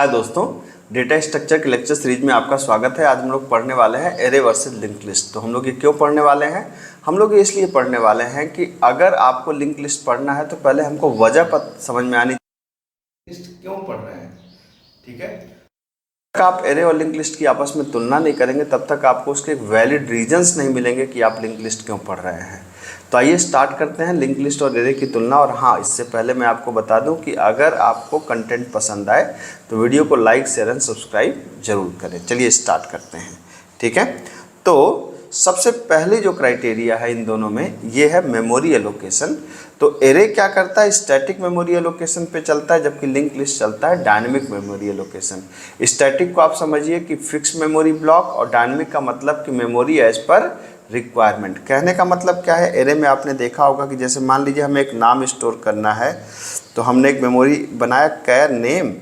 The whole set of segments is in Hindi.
हाय दोस्तों, डेटा स्ट्रक्चर के लेक्चर सीरीज में आपका स्वागत है। आज हम लोग पढ़ने वाले हैं एरे वर्सेस लिंक लिस्ट। तो हम लोग ये क्यों पढ़ने वाले हैं? हम लोग ये इसलिए पढ़ने वाले हैं कि अगर आपको लिंक लिस्ट पढ़ना है तो पहले हमको वजह समझ में आनी चाहिए लिस्ट क्यों पढ़ रहे हैं। ठीक है, तक आप एरे और लिंक लिस्ट की आपस में तुलना नहीं करेंगे तब तक आपको उसके वैलिड रीजंस नहीं मिलेंगे कि आप लिंक लिस्ट क्यों पढ़ रहे हैं। तो आइए स्टार्ट करते हैं लिंक लिस्ट और एरे की तुलना। और हाँ, इससे पहले मैं आपको बता दूं कि अगर आपको कंटेंट पसंद आए तो वीडियो को लाइक, शेयर एंड सब्सक्राइब जरूर करें। चलिए स्टार्ट करते हैं। ठीक है, तो सबसे पहले जो क्राइटेरिया है इन दोनों में ये है मेमोरी एलोकेशन। तो एरे क्या करता है? स्टैटिक मेमोरी एलोकेशन पे चलता है, जबकि लिंक लिस्ट चलता है डायनेमिक मेमोरी एलोकेशन। स्टैटिक को आप समझिए कि फिक्स मेमोरी ब्लॉक, और डायनेमिक का मतलब कि मेमोरी एज पर रिक्वायरमेंट। कहने का मतलब क्या है? एरे में आपने देखा होगा कि जैसे मान लीजिए हमें एक नाम स्टोर करना है, तो हमने एक मेमोरी बनाया कैर नेम,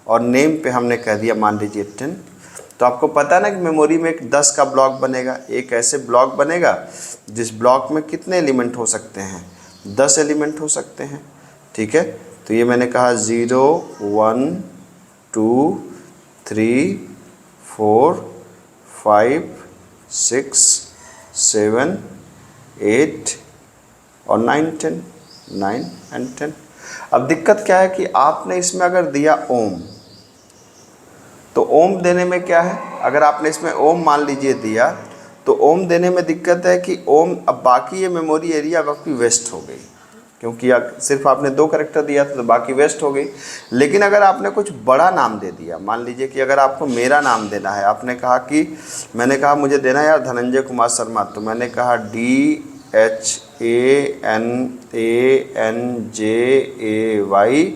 और नेम पे हमने कह दिया मान लीजिए 10। तो आपको पता है ना कि मेमोरी में एक 10 का ब्लॉक बनेगा। एक ऐसे ब्लॉक बनेगा जिस ब्लॉक में कितने एलिमेंट हो सकते हैं? 10 एलिमेंट हो सकते हैं। ठीक है, तो ये मैंने कहा 0 1 2 3 4 5 6 7 8 और 9 10 9 एंड 10। अब दिक्कत क्या है कि आपने इसमें अगर दिया ओम, तो ओम देने में क्या है? अगर आपने इसमें ओम मान लीजिए दिया, तो ओम देने में दिक्कत है कि ओम, अब बाकी ये मेमोरी एरिया अब आपकी वेस्ट हो गई, क्योंकि सिर्फ आपने 2 कैरेक्टर दिया था तो बाकी वेस्ट हो गई। लेकिन अगर आपने कुछ बड़ा नाम दे दिया, मान लीजिए कि अगर आपको मेरा नाम देना है, आपने कहा कि मैंने कहा मुझे देना है यार धनंजय कुमार शर्मा, तो मैंने कहा DHANANJAY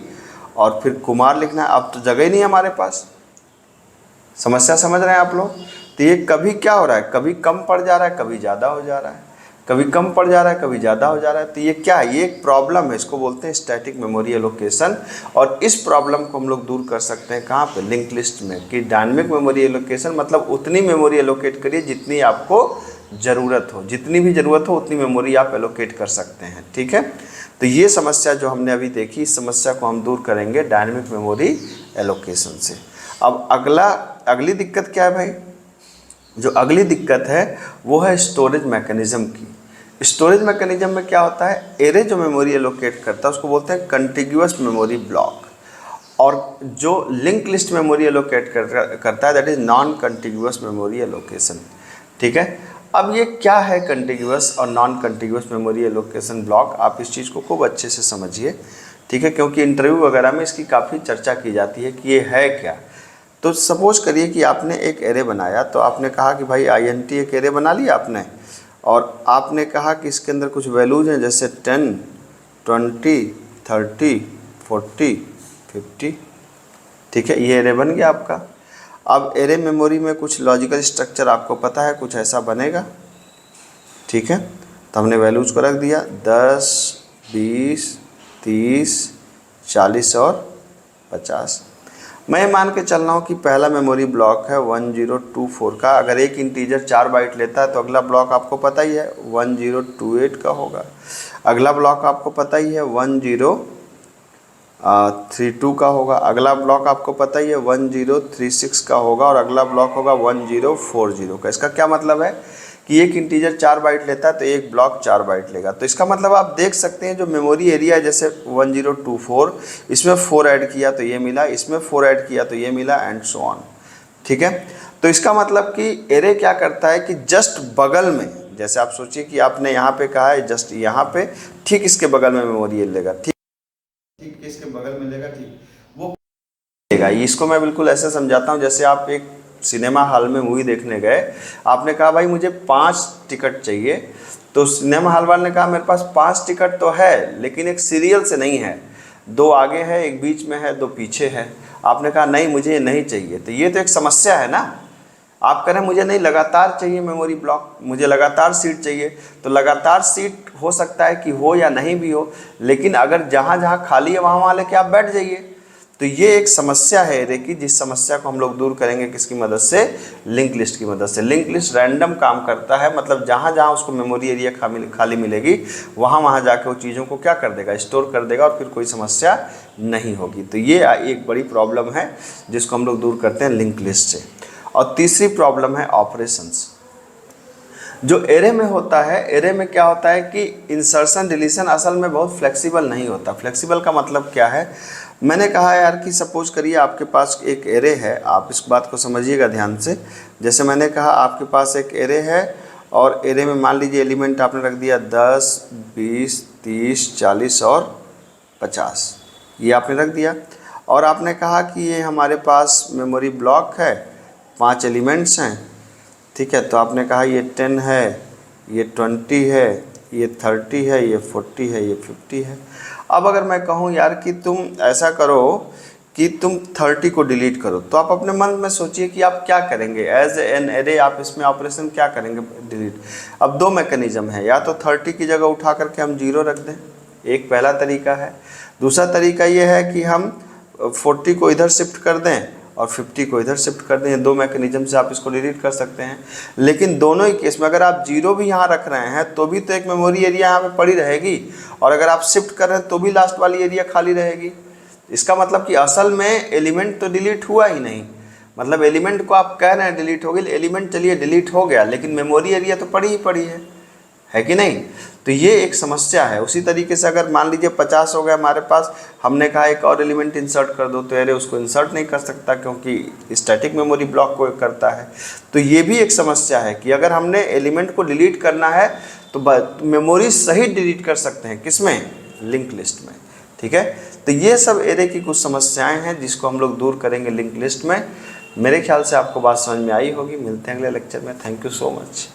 और फिर कुमार लिखना है। अब तो जगह ही नहीं है हमारे पास। समस्या समझ रहे हैं आप लोग? तो ये कभी क्या हो रहा है, कभी कम पड़ जा रहा है, कभी ज़्यादा हो जा रहा है, कभी कम पड़ जा रहा है, कभी ज़्यादा हो जा रहा है। तो ये क्या है? ये एक प्रॉब्लम है, इसको बोलते हैं स्टैटिक मेमोरी एलोकेशन। और इस प्रॉब्लम को हम लोग दूर कर सकते हैं कहाँ पे? लिंक लिस्ट में। कि डायनेमिक मेमोरी एलोकेशन मतलब उतनी मेमोरी एलोकेट करिए जितनी आपको ज़रूरत हो, जितनी भी ज़रूरत हो उतनी मेमोरी आप एलोकेट कर सकते हैं। ठीक है, तो ये समस्या जो हमने अभी देखी, इस समस्या को हम दूर करेंगे डायनेमिक मेमोरी एलोकेशन से। अब अगली दिक्कत क्या है भाई? जो अगली दिक्कत है वो है स्टोरेज मैकेनिज्म की। स्टोरेज मैकेनिज्म में क्या होता है? एरे जो मेमोरी एलोकेट करता है उसको बोलते हैं कंटिग्यूअस मेमोरी ब्लॉक, और जो लिंक लिस्ट मेमोरी एलोकेट करता है that is non contiguous memory allocation. ठीक है, अब ये क्या है कंटिग्यूअस और non contiguous memory allocation block? आप इस चीज़ को खूब अच्छे से समझिए। ठीक है, क्योंकि इंटरव्यू वगैरह में इसकी काफ़ी चर्चा की जाती है कि ये है क्या। तो सपोज करिए कि आपने एक एरे बनाया, तो आपने कहा कि भाई INT एक एरे बना लिया आपने, और आपने कहा कि इसके अंदर कुछ वैल्यूज हैं जैसे 10 20 30 40 50। ठीक है, ये एरे बन गया आपका। अब एरे मेमोरी में कुछ लॉजिकल स्ट्रक्चर आपको पता है, कुछ ऐसा बनेगा। ठीक है, तो हमने वैल्यूज को रख दिया 10 20 30 40 और 50। मैं मान के चल रहा हूँ कि पहला मेमोरी ब्लॉक है 1024 का। अगर एक इंटीजर 4 बाइट लेता है तो अगला ब्लॉक आपको पता ही है 1028 का होगा। अगला ब्लॉक आपको पता ही है 1032 का होगा। अगला ब्लॉक आपको पता ही है 1036 का होगा, और अगला ब्लॉक होगा 1040 का। इसका क्या मतलब है कि एक इंटीजर 4 बाइट लेता है तो एक ब्लॉक 4 बाइट लेगा। तो इसका मतलब आप देख सकते हैं जो मेमोरी एरिया है, जैसे 1024, इसमें 4 ऐड किया तो ये मिला, इसमें 4 ऐड किया तो ये मिला, एंड सो ऑन। ठीक है, तो इसका मतलब कि एरे क्या करता है कि जस्ट बगल में, जैसे आप सोचिए कि आपने यहाँ पे कहा है जस्ट यहाँ पे, ठीक इसके बगल में मेमोरी लेगा, ठीक इसके बगल में लेगा, ठीक वो लेगा। इसको मैं बिल्कुल ऐसे समझाता हूँ, जैसे आप एक सिनेमा हॉल में मूवी देखने गए, आपने कहा भाई मुझे 5 टिकट चाहिए, तो सिनेमा हॉल वाले ने कहा मेरे पास 5 टिकट तो है, लेकिन एक सीरियल से नहीं है, 2 आगे है, एक बीच में है, 2 पीछे है। आपने कहा नहीं मुझे ये नहीं चाहिए, तो ये तो एक समस्या है ना। आप कह रहे हैं मुझे नहीं, लगातार चाहिए मेमोरी ब्लॉक, मुझे लगातार सीट चाहिए। तो लगातार सीट हो सकता है कि हो या नहीं भी हो, लेकिन अगर जहाँ जहाँ खाली है वहाँ वहाँ लेके आप बैठ जाइए। तो ये एक समस्या है एरे की, जिस समस्या को हम लोग दूर करेंगे किसकी मदद से, लिंक लिस्ट की मदद से। लिंक लिस्ट रैंडम काम करता है, मतलब जहाँ जहाँ उसको मेमोरी एरिया खाली मिलेगी वहाँ वहाँ जाके वो चीज़ों को क्या कर देगा, स्टोर कर देगा और फिर कोई समस्या नहीं होगी। तो ये एक बड़ी प्रॉब्लम है जिसको हम लोग दूर करते हैं लिंक लिस्ट से। और तीसरी प्रॉब्लम है ऑपरेशंस। जो एरे में होता है, एरे में क्या होता है कि इंसर्शन डिलीशन असल में बहुत फ्लेक्सिबल नहीं होता। फ्लेक्सिबल का मतलब क्या है, मैंने कहा यार कि सपोज करिए आपके पास एक एरे है, आप इस बात को समझिएगा ध्यान से। जैसे मैंने कहा आपके पास एक एरे है और एरे में मान लीजिए एलिमेंट आपने रख दिया 10, 20, 30, 40 और 50, ये आपने रख दिया। और आपने कहा कि ये हमारे पास मेमोरी ब्लॉक है, 5 एलिमेंट्स हैं, ठीक है। तो आपने कहा ये 10 है, ये 20 है, ये 30 है, ये 40 है, ये 50 है। अब अगर मैं कहूँ यार कि तुम ऐसा करो कि तुम 30 को डिलीट करो, तो आप अपने मन में सोचिए कि आप क्या करेंगे एज एन एरे, आप इसमें ऑपरेशन क्या करेंगे डिलीट। अब दो मैकेनिज्म है, या तो 30 की जगह उठा करके हम 0 रख दें, एक पहला तरीका है। दूसरा तरीका ये है कि हम 40 को इधर शिफ्ट कर दें और 50 को इधर शिफ्ट कर दें। दो मैकेनिज्म से आप इसको डिलीट कर सकते हैं। लेकिन दोनों ही केस में अगर आप 0 भी यहाँ रख रहे हैं तो भी तो एक मेमोरी एरिया यहाँ पे पड़ी रहेगी, और अगर आप शिफ्ट कर रहे हैं तो भी लास्ट वाली एरिया खाली रहेगी। इसका मतलब कि असल में एलिमेंट तो डिलीट हुआ ही नहीं, मतलब एलिमेंट को आप कह रहे हैं डिलीट हो गई, एलिमेंट चलिए डिलीट हो गया लेकिन मेमोरी एरिया तो पड़ी ही पड़ी है कि नहीं। तो ये एक समस्या है। उसी तरीके से अगर मान लीजिए 50 हो गया हमारे पास, हमने कहा एक और एलिमेंट इंसर्ट कर दो, तो एरे उसको इंसर्ट नहीं कर सकता क्योंकि स्टैटिक मेमोरी ब्लॉक को करता है। तो ये भी एक समस्या है कि अगर हमने एलिमेंट को डिलीट करना है तो मेमोरी सहित डिलीट कर सकते हैं, किसमें, लिंक लिस्ट में, ठीक है। तो ये सब एरे की कुछ समस्याएं हैं जिसको हम लोग दूर करेंगे लिंक लिस्ट में। मेरे ख्याल से आपको बात समझ में आई होगी। मिलते हैं अगले लेक्चर में। Thank you so much.